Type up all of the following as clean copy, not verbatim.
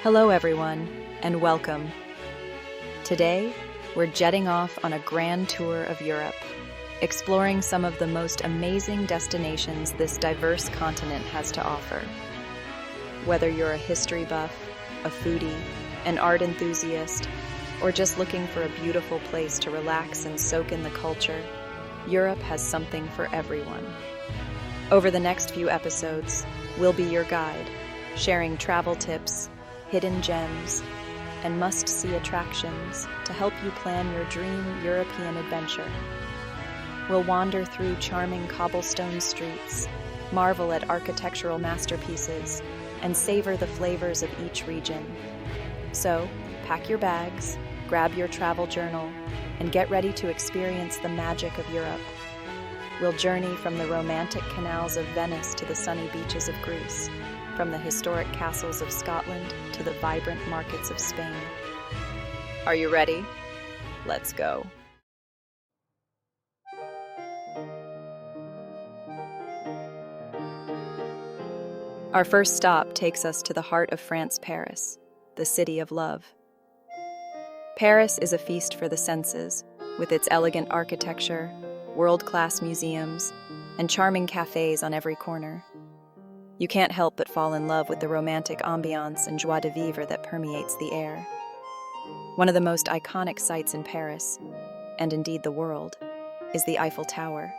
Hello everyone, and welcome. Today, we're jetting off on a grand tour of Europe, exploring some of the most amazing destinations this diverse continent has to offer. Whether you're a history buff, a foodie, an art enthusiast, or just looking for a beautiful place to relax and soak in the culture, Europe has something for everyone. Over the next few episodes, we'll be your guide, sharing travel tips, hidden gems, and must-see attractions to help you plan your dream European adventure. We'll wander through charming cobblestone streets, marvel at architectural masterpieces, and savor the flavors of each region. So, pack your bags, grab your travel journal, and get ready to experience the magic of Europe. We'll journey from the romantic canals of Venice to the sunny beaches of Greece, from the historic castles of Scotland to the vibrant markets of Spain. Are you ready? Let's go. Our first stop takes us to the heart of France, Paris, the city of love. Paris is a feast for the senses, with its elegant architecture, world-class museums, and charming cafes on every corner. You can't help but fall in love with the romantic ambiance and joie de vivre that permeates the air. One of the most iconic sights in Paris, and indeed the world, is the Eiffel Tower.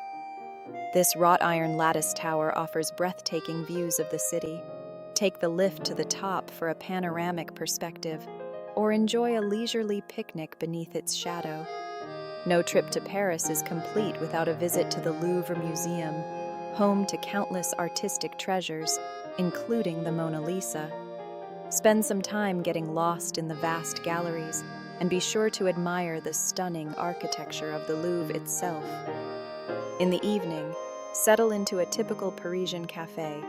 This wrought iron lattice tower offers breathtaking views of the city. Take the lift to the top for a panoramic perspective, or enjoy a leisurely picnic beneath its shadow. No trip to Paris is complete without a visit to the Louvre Museum, home to countless artistic treasures, including the Mona Lisa. Spend some time getting lost in the vast galleries, and be sure to admire the stunning architecture of the Louvre itself. In the evening, settle into a typical Parisian café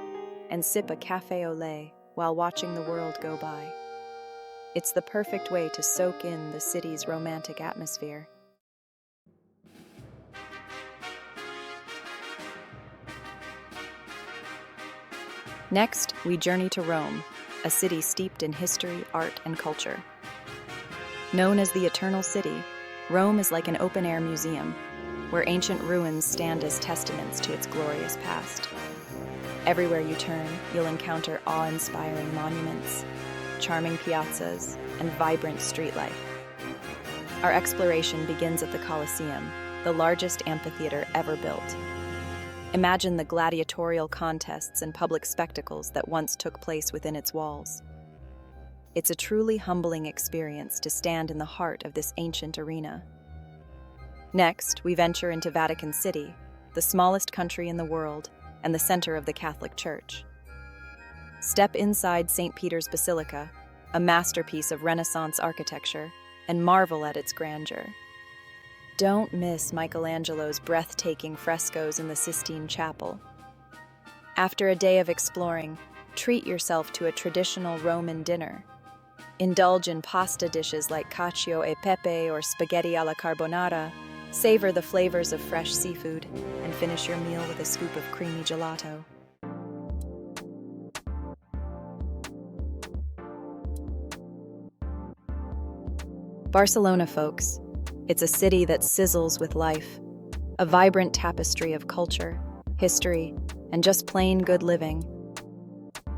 and sip a café au lait while watching the world go by. It's the perfect way to soak in the city's romantic atmosphere. Next, we journey to Rome, a city steeped in history, art, and culture. Known as the Eternal City, Rome is like an open-air museum, where ancient ruins stand as testaments to its glorious past. Everywhere you turn, you'll encounter awe-inspiring monuments, charming piazzas, and vibrant street life. Our exploration begins at the Colosseum, the largest amphitheater ever built. Imagine the gladiatorial contests and public spectacles that once took place within its walls. It's a truly humbling experience to stand in the heart of this ancient arena. Next, we venture into Vatican City, the smallest country in the world and the center of the Catholic Church. Step inside St. Peter's Basilica, a masterpiece of Renaissance architecture, and marvel at its grandeur. Don't miss Michelangelo's breathtaking frescoes in the Sistine Chapel. After a day of exploring, treat yourself to a traditional Roman dinner. Indulge in pasta dishes like cacio e pepe or spaghetti alla carbonara, savor the flavors of fresh seafood, and finish your meal with a scoop of creamy gelato. Barcelona, folks. It's a city that sizzles with life, a vibrant tapestry of culture, history, and just plain good living.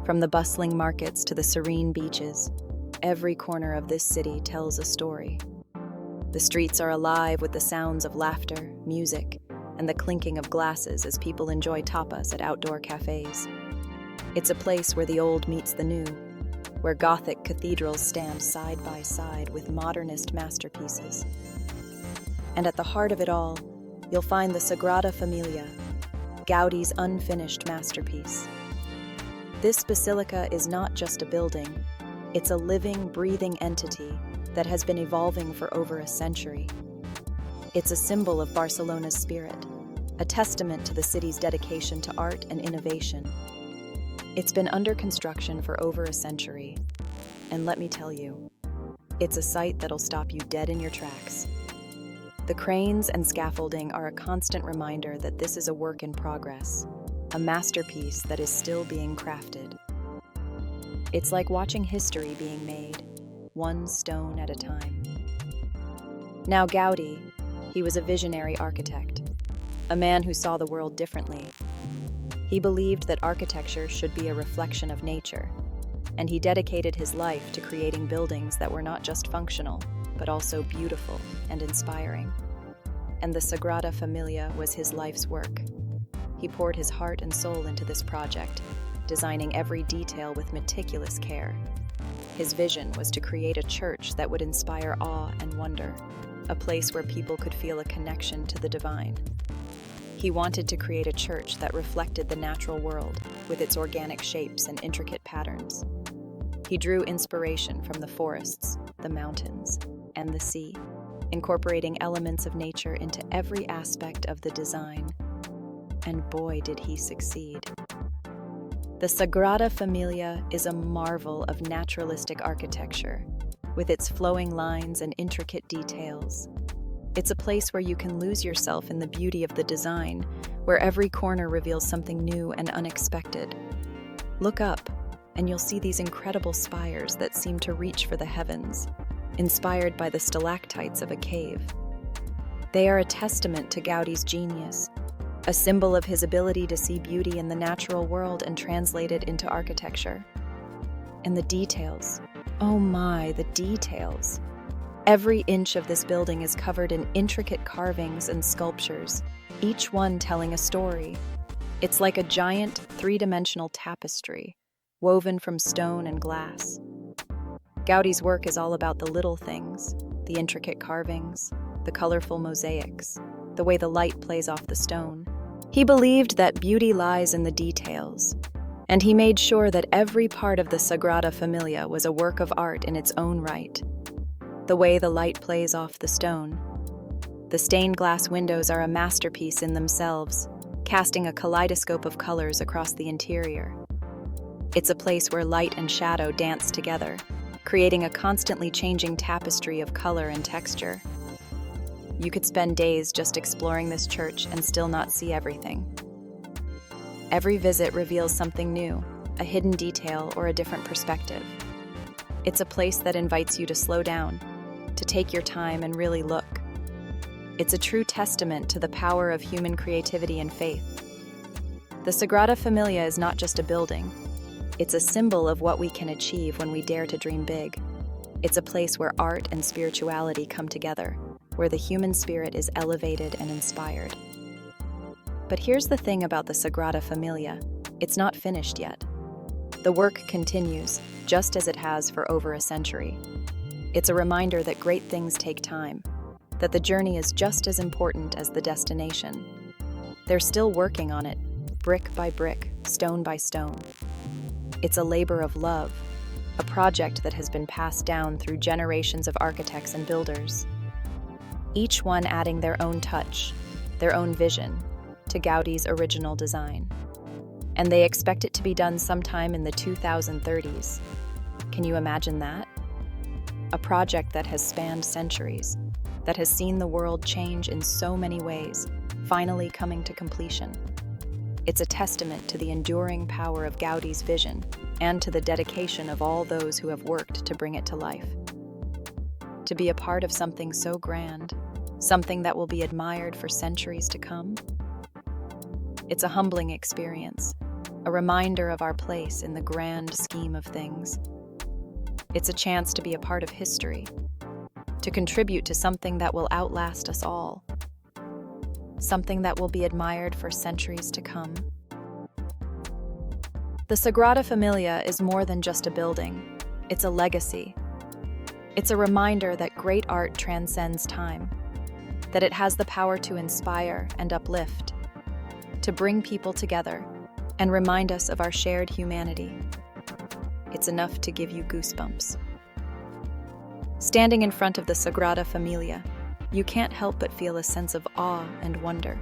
From the bustling markets to the serene beaches, every corner of this city tells a story. The streets are alive with the sounds of laughter, music, and the clinking of glasses as people enjoy tapas at outdoor cafes. It's a place where the old meets the new, where Gothic cathedrals stand side by side with modernist masterpieces. And at the heart of it all, you'll find the Sagrada Familia, Gaudi's unfinished masterpiece. This basilica is not just a building, it's a living, breathing entity that has been evolving for over a century. It's a symbol of Barcelona's spirit, a testament to the city's dedication to art and innovation. It's been under construction for over a century, and let me tell you, it's a sight that'll stop you dead in your tracks. The cranes and scaffolding are a constant reminder that this is a work in progress, a masterpiece that is still being crafted. It's like watching history being made, one stone at a time. Now Gaudí, he was a visionary architect, a man who saw the world differently. He believed that architecture should be a reflection of nature, and he dedicated his life to creating buildings that were not just functional, but also beautiful and inspiring. And the Sagrada Familia was his life's work. He poured his heart and soul into this project, designing every detail with meticulous care. His vision was to create a church that would inspire awe and wonder, a place where people could feel a connection to the divine. He wanted to create a church that reflected the natural world with its organic shapes and intricate patterns. He drew inspiration from the forests, the mountains, and the sea, incorporating elements of nature into every aspect of the design. And boy, did he succeed. The Sagrada Familia is a marvel of naturalistic architecture, with its flowing lines and intricate details. It's a place where you can lose yourself in the beauty of the design, where every corner reveals something new and unexpected. Look up, and you'll see these incredible spires that seem to reach for the heavens, inspired by the stalactites of a cave. They are a testament to Gaudí's genius, a symbol of his ability to see beauty in the natural world and translate it into architecture. And the details. Oh my, the details. Every inch of this building is covered in intricate carvings and sculptures, each one telling a story. It's like a giant, three-dimensional tapestry, woven from stone and glass. Gaudí's work is all about the little things, the intricate carvings, the colorful mosaics, the way the light plays off the stone. He believed that beauty lies in the details, and he made sure that every part of the Sagrada Familia was a work of art in its own right. The way the light plays off the stone. The stained glass windows are a masterpiece in themselves, casting a kaleidoscope of colors across the interior. It's a place where light and shadow dance together, creating a constantly changing tapestry of color and texture. You could spend days just exploring this church and still not see everything. Every visit reveals something new, a hidden detail or a different perspective. It's a place that invites you to slow down, to take your time and really look. It's a true testament to the power of human creativity and faith. The Sagrada Familia is not just a building. It's a symbol of what we can achieve when we dare to dream big. It's a place where art and spirituality come together, where the human spirit is elevated and inspired. But here's the thing about the Sagrada Familia. It's not finished yet. The work continues, just as it has for over a century. It's a reminder that great things take time, that the journey is just as important as the destination. They're still working on it, brick by brick, stone by stone. It's a labor of love, a project that has been passed down through generations of architects and builders, each one adding their own touch, their own vision, to Gaudí's original design. And they expect it to be done sometime in the 2030s. Can you imagine that? A project that has spanned centuries, that has seen the world change in so many ways, finally coming to completion. It's a testament to the enduring power of Gaudí's vision and to the dedication of all those who have worked to bring it to life. To be a part of something so grand, something that will be admired for centuries to come. It's a humbling experience, a reminder of our place in the grand scheme of things. It's a chance to be a part of history, to contribute to something that will outlast us all, something that will be admired for centuries to come. The Sagrada Familia is more than just a building. It's a legacy. It's a reminder that great art transcends time, that it has the power to inspire and uplift, to bring people together and remind us of our shared humanity. It's enough to give you goosebumps. Standing in front of the Sagrada Familia, you can't help but feel a sense of awe and wonder.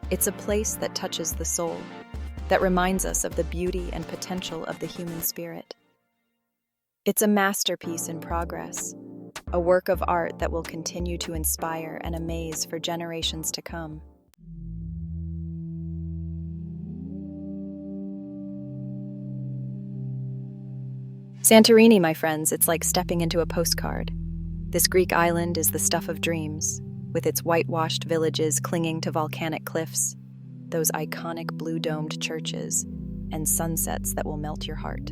It's a place that touches the soul, that reminds us of the beauty and potential of the human spirit. It's a masterpiece in progress, a work of art that will continue to inspire and amaze for generations to come. Santorini, my friends, it's like stepping into a postcard. This Greek island is the stuff of dreams, with its whitewashed villages clinging to volcanic cliffs, those iconic blue-domed churches, and sunsets that will melt your heart.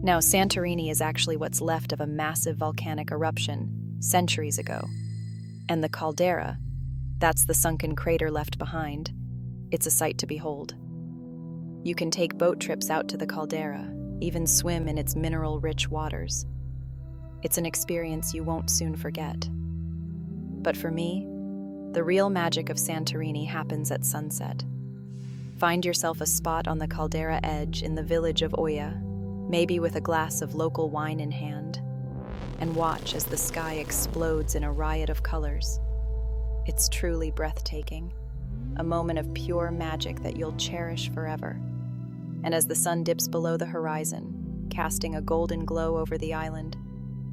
Now, Santorini is actually what's left of a massive volcanic eruption centuries ago. And the caldera, that's the sunken crater left behind. It's a sight to behold. You can take boat trips out to the caldera, even swim in its mineral-rich waters. It's an experience you won't soon forget. But for me, the real magic of Santorini happens at sunset. Find yourself a spot on the caldera edge in the village of Oia, maybe with a glass of local wine in hand, and watch as the sky explodes in a riot of colors. It's truly breathtaking, a moment of pure magic that you'll cherish forever. And as the sun dips below the horizon, casting a golden glow over the island,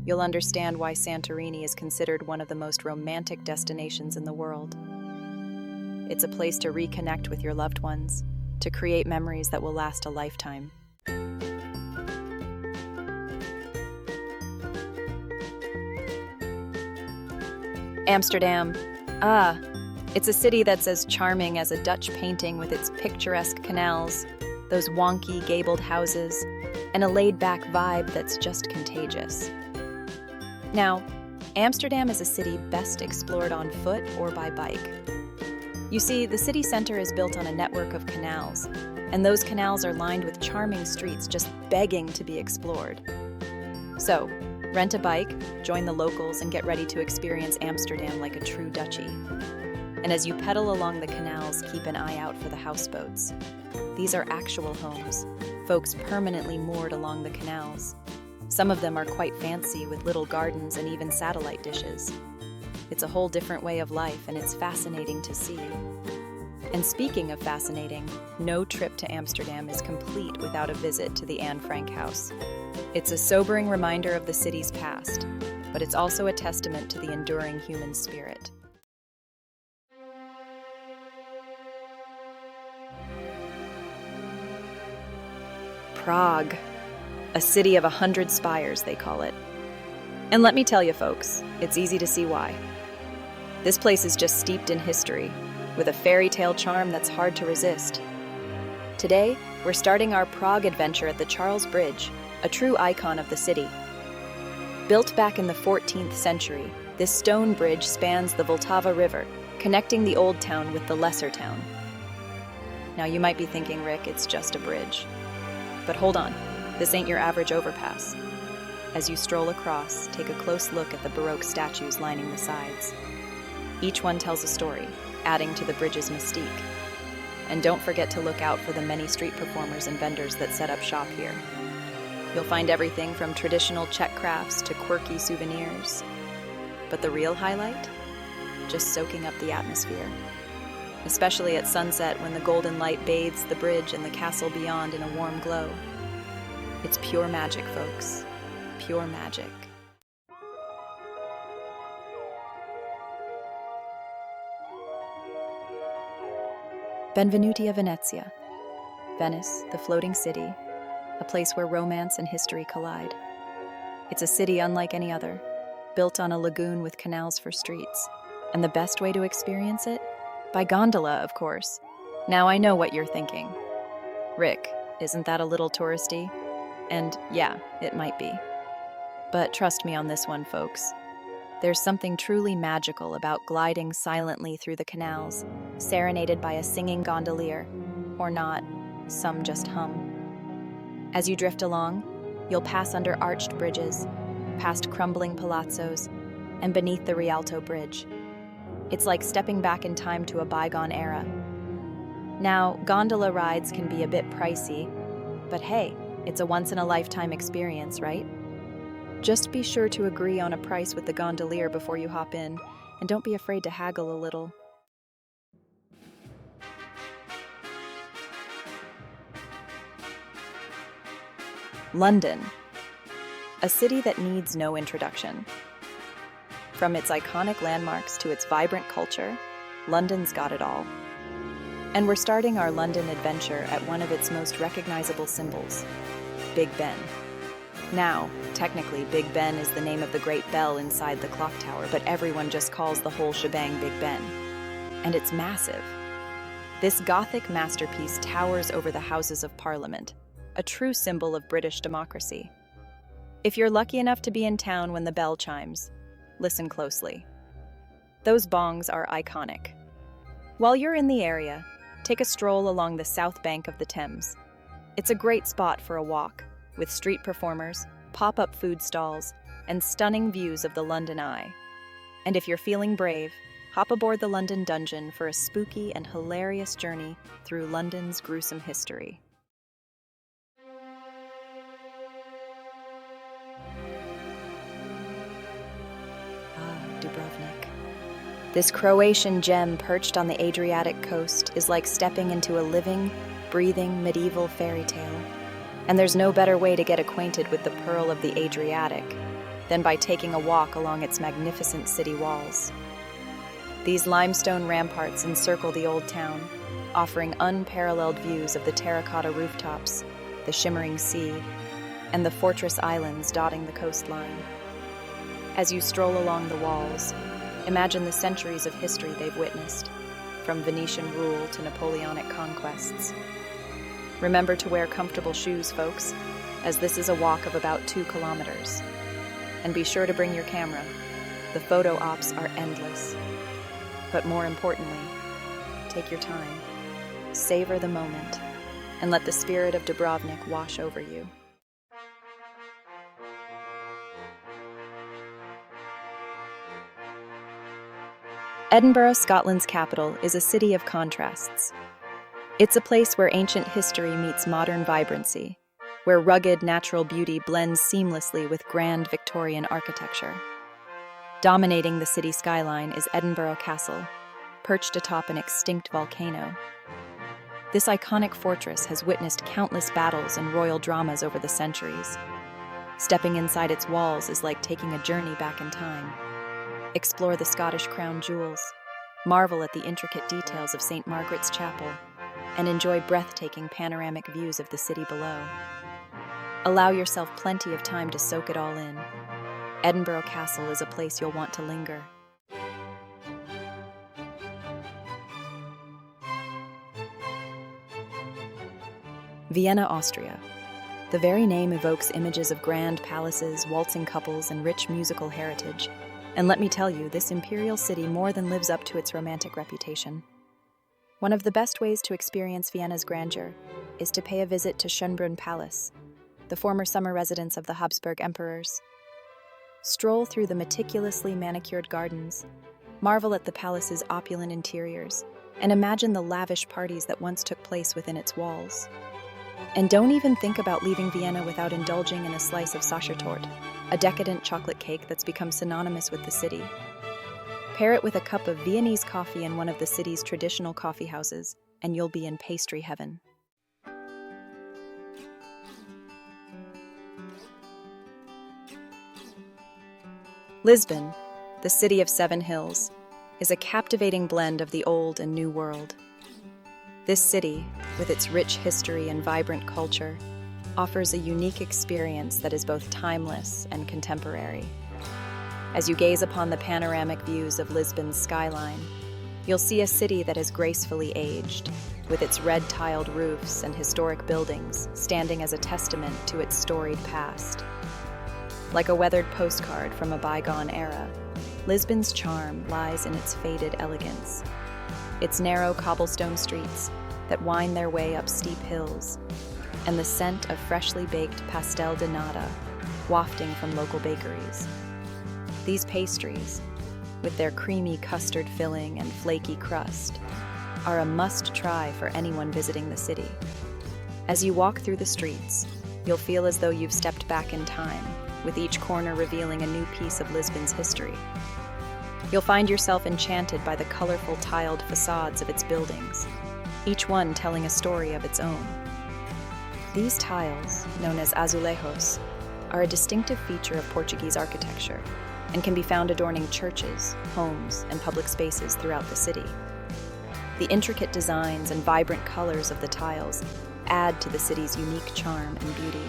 you'll understand why Santorini is considered one of the most romantic destinations in the world. It's a place to reconnect with your loved ones, to create memories that will last a lifetime. Amsterdam. It's a city that's as charming as a Dutch painting with its picturesque canals, those wonky gabled houses, and a laid-back vibe that's just contagious. Now, Amsterdam is a city best explored on foot or by bike. You see, the city center is built on a network of canals, and those canals are lined with charming streets just begging to be explored. So, rent a bike, join the locals, and get ready to experience Amsterdam like a true Dutchie. And as you pedal along the canals, keep an eye out for the houseboats. These are actual homes, folks permanently moored along the canals. Some of them are quite fancy with little gardens and even satellite dishes. It's a whole different way of life, and it's fascinating to see. And speaking of fascinating, no trip to Amsterdam is complete without a visit to the Anne Frank House. It's a sobering reminder of the city's past, but it's also a testament to the enduring human spirit. Prague, a city of 100 spires, they call it. And let me tell you, folks, it's easy to see why. This place is just steeped in history, with a fairy tale charm that's hard to resist. Today, we're starting our Prague adventure at the Charles Bridge, a true icon of the city. Built back in the 14th century, this stone bridge spans the Vltava River, connecting the old town with the lesser town. Now you might be thinking, Rick, it's just a bridge. But hold on, this ain't your average overpass. As you stroll across, take a close look at the Baroque statues lining the sides. Each one tells a story, adding to the bridge's mystique. And don't forget to look out for the many street performers and vendors that set up shop here. You'll find everything from traditional Czech crafts to quirky souvenirs. But the real highlight? Just soaking up the atmosphere. Especially at sunset when the golden light bathes the bridge and the castle beyond in a warm glow. It's pure magic, folks. Pure magic. Benvenuti a Venezia. Venice, the floating city, a place where romance and history collide. It's a city unlike any other, built on a lagoon with canals for streets. And the best way to experience it? By gondola, of course. Now I know what you're thinking. Rick, isn't that a little touristy? And yeah, it might be. But trust me on this one, folks. There's something truly magical about gliding silently through the canals, serenaded by a singing gondolier, or not, some just hum. As you drift along, you'll pass under arched bridges, past crumbling palazzos, and beneath the Rialto Bridge. It's like stepping back in time to a bygone era. Now, gondola rides can be a bit pricey, but hey, it's a once-in-a-lifetime experience, right? Just be sure to agree on a price with the gondolier before you hop in, and don't be afraid to haggle a little. London, a city that needs no introduction. From its iconic landmarks to its vibrant culture, London's got it all. And we're starting our London adventure at one of its most recognizable symbols, Big Ben. Now, technically, Big Ben is the name of the great bell inside the clock tower, but everyone just calls the whole shebang Big Ben. And it's massive. This Gothic masterpiece towers over the Houses of Parliament, a true symbol of British democracy. If you're lucky enough to be in town when the bell chimes, listen closely. Those bongs are iconic. While you're in the area, take a stroll along the south bank of the Thames. It's a great spot for a walk, with street performers, pop-up food stalls, and stunning views of the London Eye. And if you're feeling brave, hop aboard the London Dungeon for a spooky and hilarious journey through London's gruesome history. Dubrovnik. This Croatian gem perched on the Adriatic coast is like stepping into a living, breathing medieval fairy tale. And there's no better way to get acquainted with the Pearl of the Adriatic than by taking a walk along its magnificent city walls. These limestone ramparts encircle the old town, offering unparalleled views of the terracotta rooftops, the shimmering sea, and the fortress islands dotting the coastline. As you stroll along the walls, imagine the centuries of history they've witnessed, from Venetian rule to Napoleonic conquests. Remember to wear comfortable shoes, folks, as this is a walk of about 2 kilometers. And be sure to bring your camera. The photo ops are endless. But more importantly, take your time, savor the moment, and let the spirit of Dubrovnik wash over you. Edinburgh, Scotland's capital, is a city of contrasts. It's a place where ancient history meets modern vibrancy, where rugged natural beauty blends seamlessly with grand Victorian architecture. Dominating the city skyline is Edinburgh Castle, perched atop an extinct volcano. This iconic fortress has witnessed countless battles and royal dramas over the centuries. Stepping inside its walls is like taking a journey back in time. Explore the Scottish crown jewels, marvel at the intricate details of St. Margaret's Chapel, and enjoy breathtaking panoramic views of the city below. Allow yourself plenty of time to soak it all in. Edinburgh Castle is a place you'll want to linger. Vienna, Austria. The very name evokes images of grand palaces, waltzing couples, and rich musical heritage. And let me tell you, this imperial city more than lives up to its romantic reputation. One of the best ways to experience Vienna's grandeur is to pay a visit to Schönbrunn Palace, the former summer residence of the Habsburg emperors. Stroll through the meticulously manicured gardens, marvel at the palace's opulent interiors, and imagine the lavish parties that once took place within its walls. And don't even think about leaving Vienna without indulging in a slice of Sachertorte, a decadent chocolate cake that's become synonymous with the city. Pair it with a cup of Viennese coffee in one of the city's traditional coffee houses, and you'll be in pastry heaven. Lisbon, the city of 7 hills, is a captivating blend of the old and new world. This city, with its rich history and vibrant culture, offers a unique experience that is both timeless and contemporary. As you gaze upon the panoramic views of Lisbon's skyline, you'll see a city that has gracefully aged, with its red-tiled roofs and historic buildings standing as a testament to its storied past. Like a weathered postcard from a bygone era, Lisbon's charm lies in its faded elegance. Its narrow cobblestone streets that wind their way up steep hills, and the scent of freshly baked pastel de nata wafting from local bakeries. These pastries, with their creamy custard filling and flaky crust, are a must-try for anyone visiting the city. As you walk through the streets, you'll feel as though you've stepped back in time, with each corner revealing a new piece of Lisbon's history. You'll find yourself enchanted by the colorful tiled facades of its buildings, each one telling a story of its own. These tiles, known as azulejos, are a distinctive feature of Portuguese architecture and can be found adorning churches, homes, and public spaces throughout the city. The intricate designs and vibrant colors of the tiles add to the city's unique charm and beauty.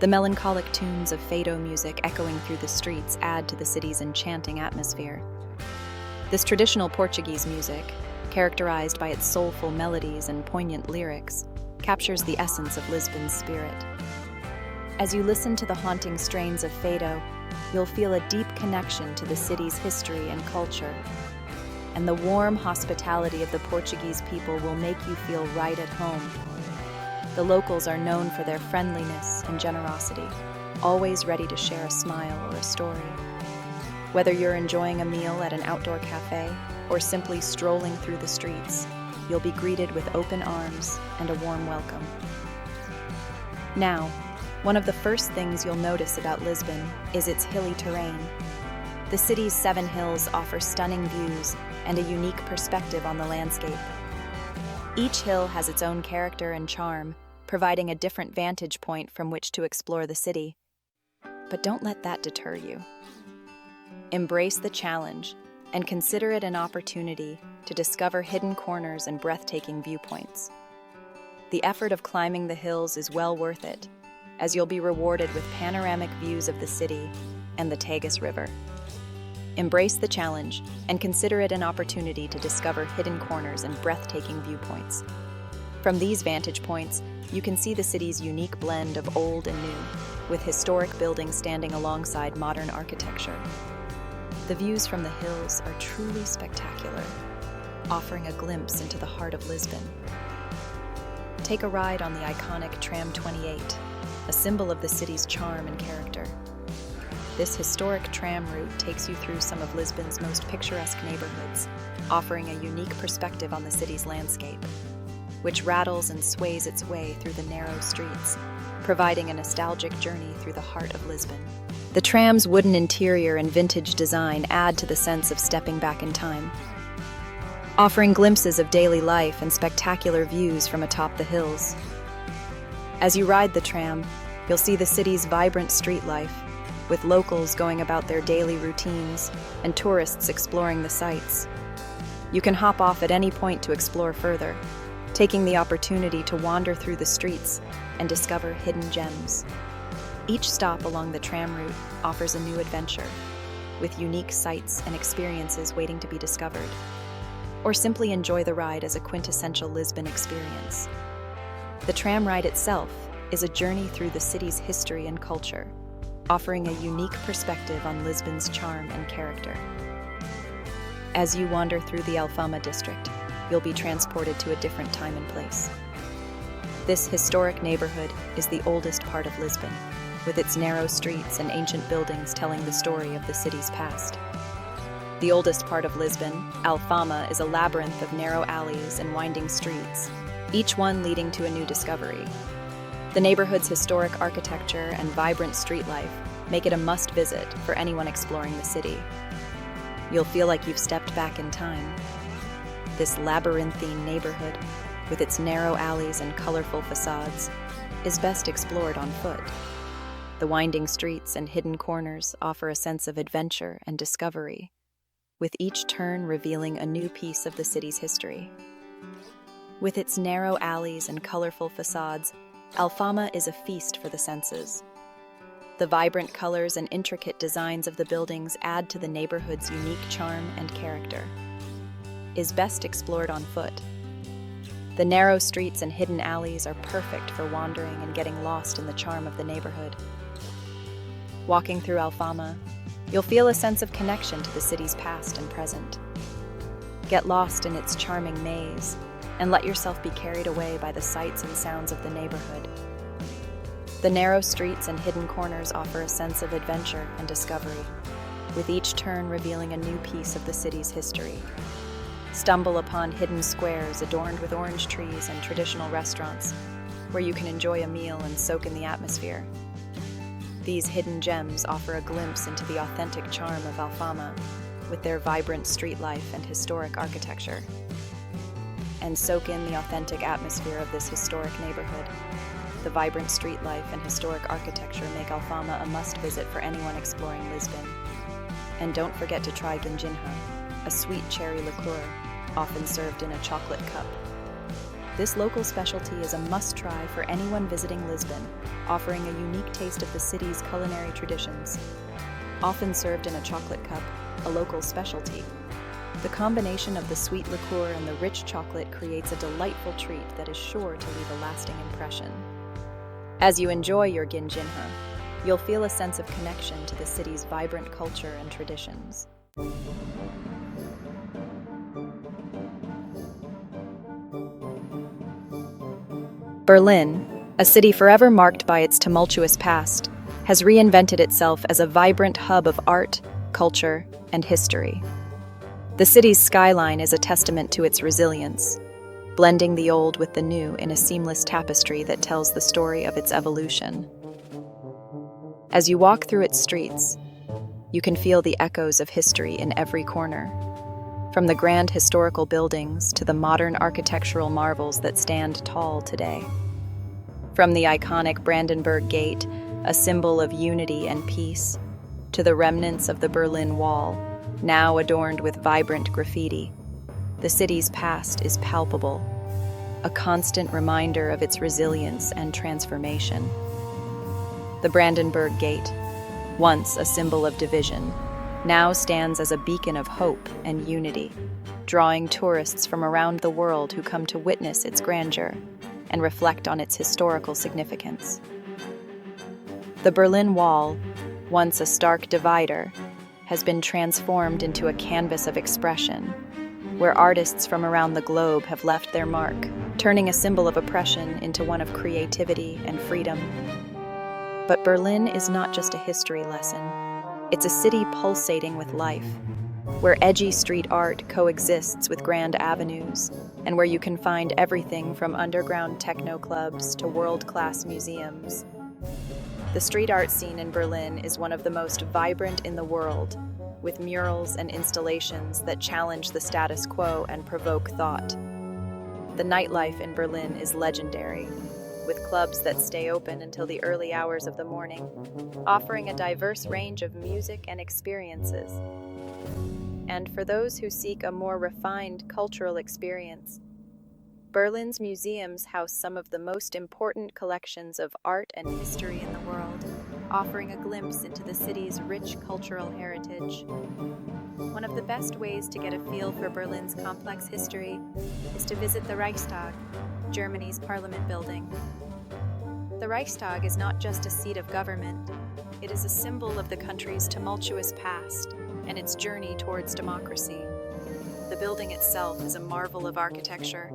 The melancholic tunes of fado music echoing through the streets add to the city's enchanting atmosphere. This traditional Portuguese music, characterized by its soulful melodies and poignant lyrics, captures the essence of Lisbon's spirit. As you listen to the haunting strains of fado, you'll feel a deep connection to the city's history and culture. And the warm hospitality of the Portuguese people will make you feel right at home. The locals are known for their friendliness and generosity, always ready to share a smile or a story. Whether you're enjoying a meal at an outdoor cafe or simply strolling through the streets, you'll be greeted with open arms and a warm welcome. Now, one of the first things you'll notice about Lisbon is its hilly terrain. The city's 7 hills offer stunning views and a unique perspective on the landscape. Each hill has its own character and charm, providing a different vantage point from which to explore the city. But don't let that deter you. Embrace the challenge and consider it an opportunity to discover hidden corners and breathtaking viewpoints. The effort of climbing the hills is well worth it, as you'll be rewarded with panoramic views of the city and the Tagus River. Embrace the challenge and consider it an opportunity to discover hidden corners and breathtaking viewpoints. From these vantage points, you can see the city's unique blend of old and new, with historic buildings standing alongside modern architecture. The views from the hills are truly spectacular, offering a glimpse into the heart of Lisbon. Take a ride on the iconic Tram 28, a symbol of the city's charm and character. This historic tram route takes you through some of Lisbon's most picturesque neighborhoods, offering a unique perspective on the city's landscape, which rattles and sways its way through the narrow streets, providing a nostalgic journey through the heart of Lisbon. The tram's wooden interior and vintage design add to the sense of stepping back in time, offering glimpses of daily life and spectacular views from atop the hills. As you ride the tram, you'll see the city's vibrant street life, with locals going about their daily routines and tourists exploring the sights. You can hop off at any point to explore further, taking the opportunity to wander through the streets and discover hidden gems. Each stop along the tram route offers a new adventure, with unique sights and experiences waiting to be discovered. Or simply enjoy the ride as a quintessential Lisbon experience. The tram ride itself is a journey through the city's history and culture, offering a unique perspective on Lisbon's charm and character. As you wander through the Alfama district, you'll be transported to a different time and place. This historic neighborhood is the oldest part of Lisbon, with its narrow streets and ancient buildings telling the story of the city's past. The oldest part of Lisbon, Alfama, is a labyrinth of narrow alleys and winding streets, each one leading to a new discovery. The neighborhood's historic architecture and vibrant street life make it a must-visit for anyone exploring the city. You'll feel like you've stepped back in time. This labyrinthine neighborhood, with its narrow alleys and colorful facades, is best explored on foot. The winding streets and hidden corners offer a sense of adventure and discovery, with each turn revealing a new piece of the city's history. With its narrow alleys and colorful facades, Alfama is a feast for the senses. The vibrant colors and intricate designs of the buildings add to the neighborhood's unique charm and character. Is best explored on foot. The narrow streets and hidden alleys are perfect for wandering and getting lost in the charm of the neighborhood. Walking through Alfama, you'll feel a sense of connection to the city's past and present. Get lost in its charming maze, and let yourself be carried away by the sights and sounds of the neighborhood. The narrow streets and hidden corners offer a sense of adventure and discovery, with each turn revealing a new piece of the city's history. Stumble upon hidden squares adorned with orange trees and traditional restaurants, where you can enjoy a meal and soak in the atmosphere. These hidden gems offer a glimpse into the authentic charm of Alfama, with their vibrant street life and historic architecture. And soak in the authentic atmosphere of this historic neighborhood. The vibrant street life and historic architecture make Alfama a must-visit for anyone exploring Lisbon. And don't forget to try ginginha, a sweet cherry liqueur, often served in a chocolate cup. This local specialty is a must-try for anyone visiting Lisbon, offering a unique taste of the city's culinary traditions. Often served in a chocolate cup, a local specialty, the combination of the sweet liqueur and the rich chocolate creates a delightful treat that is sure to leave a lasting impression. As you enjoy your ginginha, you'll feel a sense of connection to the city's vibrant culture and traditions. Berlin, a city forever marked by its tumultuous past, has reinvented itself as a vibrant hub of art, culture, and history. The city's skyline is a testament to its resilience, blending the old with the new in a seamless tapestry that tells the story of its evolution. As you walk through its streets, you can feel the echoes of history in every corner, from the grand historical buildings to the modern architectural marvels that stand tall today. From the iconic Brandenburg Gate, a symbol of unity and peace, to the remnants of the Berlin Wall, now adorned with vibrant graffiti, the city's past is palpable, a constant reminder of its resilience and transformation. The Brandenburg Gate, once a symbol of division, now stands as a beacon of hope and unity, drawing tourists from around the world who come to witness its grandeur and reflect on its historical significance. The Berlin Wall, once a stark divider, has been transformed into a canvas of expression, where artists from around the globe have left their mark, turning a symbol of oppression into one of creativity and freedom. But Berlin is not just a history lesson. It's a city pulsating with life, where edgy street art coexists with grand avenues, and where you can find everything from underground techno clubs to world-class museums. The street art scene in Berlin is one of the most vibrant in the world, with murals and installations that challenge the status quo and provoke thought. The nightlife in Berlin is legendary, with clubs that stay open until the early hours of the morning, offering a diverse range of music and experiences. And for those who seek a more refined cultural experience, Berlin's museums house some of the most important collections of art and history in the world, offering a glimpse into the city's rich cultural heritage. One of the best ways to get a feel for Berlin's complex history is to visit the Reichstag, Germany's parliament building. The Reichstag is not just a seat of government, it is a symbol of the country's tumultuous past and its journey towards democracy. The building itself is a marvel of architecture,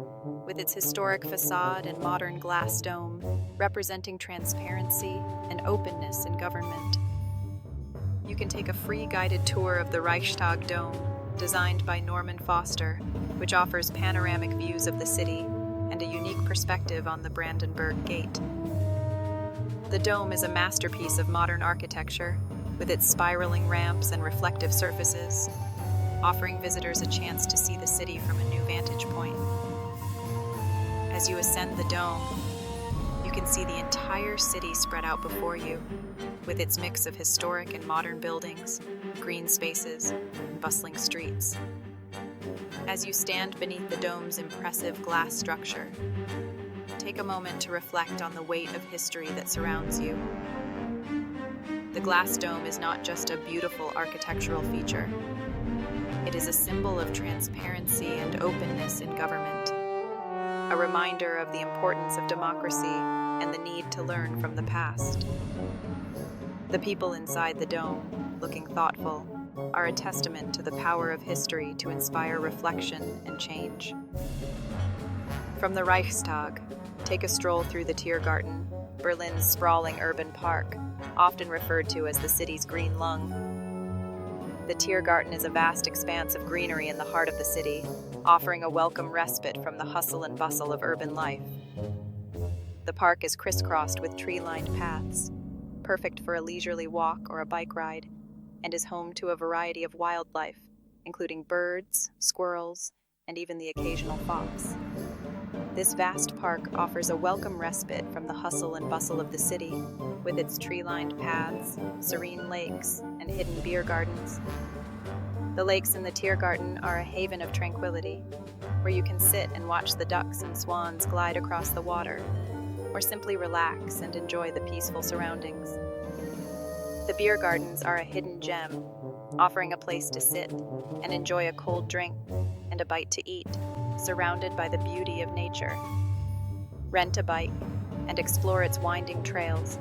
with its historic facade and modern glass dome, representing transparency and openness in government. You can take a free guided tour of the Reichstag Dome, designed by Norman Foster, which offers panoramic views of the city and a unique perspective on the Brandenburg Gate. The dome is a masterpiece of modern architecture, with its spiraling ramps and reflective surfaces, offering visitors a chance to see the city from a new vantage point. As you ascend the dome, you can see the entire city spread out before you, with its mix of historic and modern buildings, green spaces, and bustling streets. As you stand beneath the dome's impressive glass structure, take a moment to reflect on the weight of history that surrounds you. The glass dome is not just a beautiful architectural feature. It is a symbol of transparency and openness in government, a reminder of the importance of democracy and the need to learn from the past. The people inside the dome, looking thoughtful, are a testament to the power of history to inspire reflection and change. From the Reichstag, take a stroll through the Tiergarten, Berlin's sprawling urban park, often referred to as the city's green lung. The Tiergarten is a vast expanse of greenery in the heart of the city, offering a welcome respite from the hustle and bustle of urban life. The park is crisscrossed with tree-lined paths, perfect for a leisurely walk or a bike ride, and is home to a variety of wildlife, including birds, squirrels, and even the occasional fox. This vast park offers a welcome respite from the hustle and bustle of the city, with its tree-lined paths, serene lakes, and hidden beer gardens. The lakes in the Tiergarten are a haven of tranquility, where you can sit and watch the ducks and swans glide across the water, or simply relax and enjoy the peaceful surroundings. The beer gardens are a hidden gem, offering a place to sit and enjoy a cold drink and a bite to eat, surrounded by the beauty of nature. Rent a bike and explore its winding trails,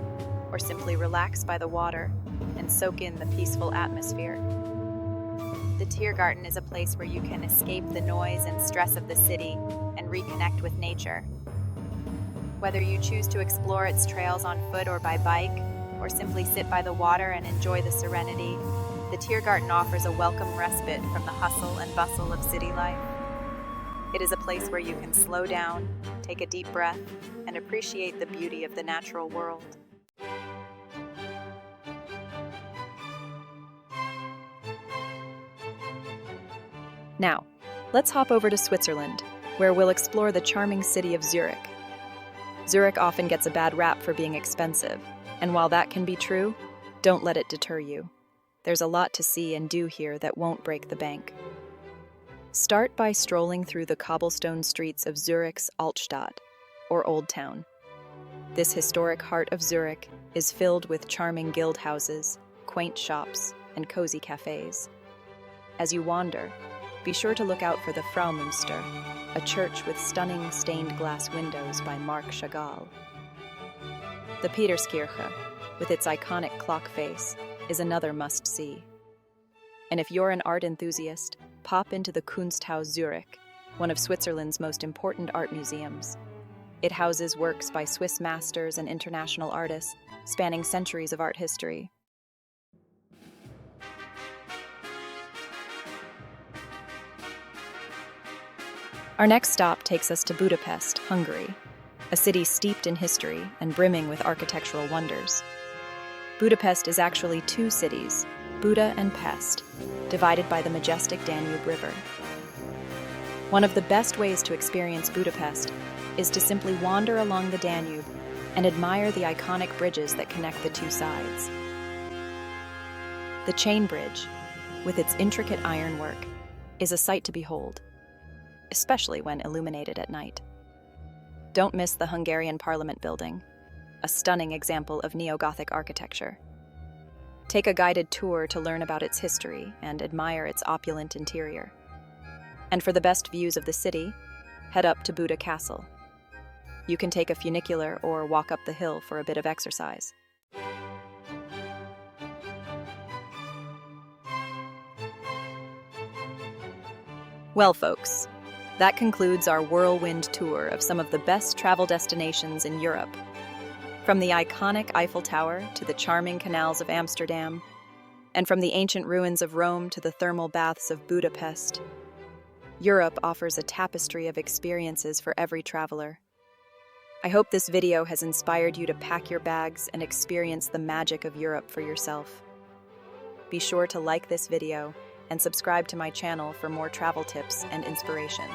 or simply relax by the water and soak in the peaceful atmosphere. The Tiergarten is a place where you can escape the noise and stress of the city and reconnect with nature. Whether you choose to explore its trails on foot or by bike, or simply sit by the water and enjoy the serenity, the Tiergarten offers a welcome respite from the hustle and bustle of city life. It is a place where you can slow down, take a deep breath, and appreciate the beauty of the natural world. Now, let's hop over to Switzerland, where we'll explore the charming city of Zurich. Zurich often gets a bad rap for being expensive, and while that can be true, don't let it deter you. There's a lot to see and do here that won't break the bank. Start by strolling through the cobblestone streets of Zurich's Altstadt, or Old Town. This historic heart of Zurich is filled with charming guild houses, quaint shops, and cozy cafes. As you wander, be sure to look out for the Fraumünster, a church with stunning stained glass windows by Marc Chagall. The Peterskirche, with its iconic clock face, is another must-see. And if you're an art enthusiast, pop into the Kunsthaus Zurich, one of Switzerland's most important art museums. It houses works by Swiss masters and international artists, spanning centuries of art history. Our next stop takes us to Budapest, Hungary, a city steeped in history and brimming with architectural wonders. Budapest is actually two cities, Buda and Pest, divided by the majestic Danube River. One of the best ways to experience Budapest is to simply wander along the Danube and admire the iconic bridges that connect the two sides. The Chain Bridge, with its intricate ironwork, is a sight to behold, especially when illuminated at night. Don't miss the Hungarian Parliament building, a stunning example of neo-Gothic architecture. Take a guided tour to learn about its history and admire its opulent interior. And for the best views of the city, head up to Buda Castle. You can take a funicular or walk up the hill for a bit of exercise. Well, folks, that concludes our whirlwind tour of some of the best travel destinations in Europe. From the iconic Eiffel Tower to the charming canals of Amsterdam, and from the ancient ruins of Rome to the thermal baths of Budapest, Europe offers a tapestry of experiences for every traveler. I hope this video has inspired you to pack your bags and experience the magic of Europe for yourself. Be sure to like this video and subscribe to my channel for more travel tips and inspiration.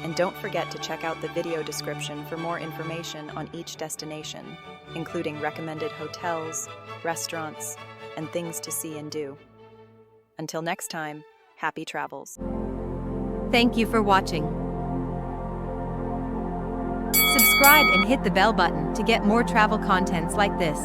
And don't forget to check out the video description for more information on each destination, including recommended hotels, restaurants, and things to see and do. Until next time, happy travels. Thank you for watching. Subscribe and hit the bell button to get more travel contents like this.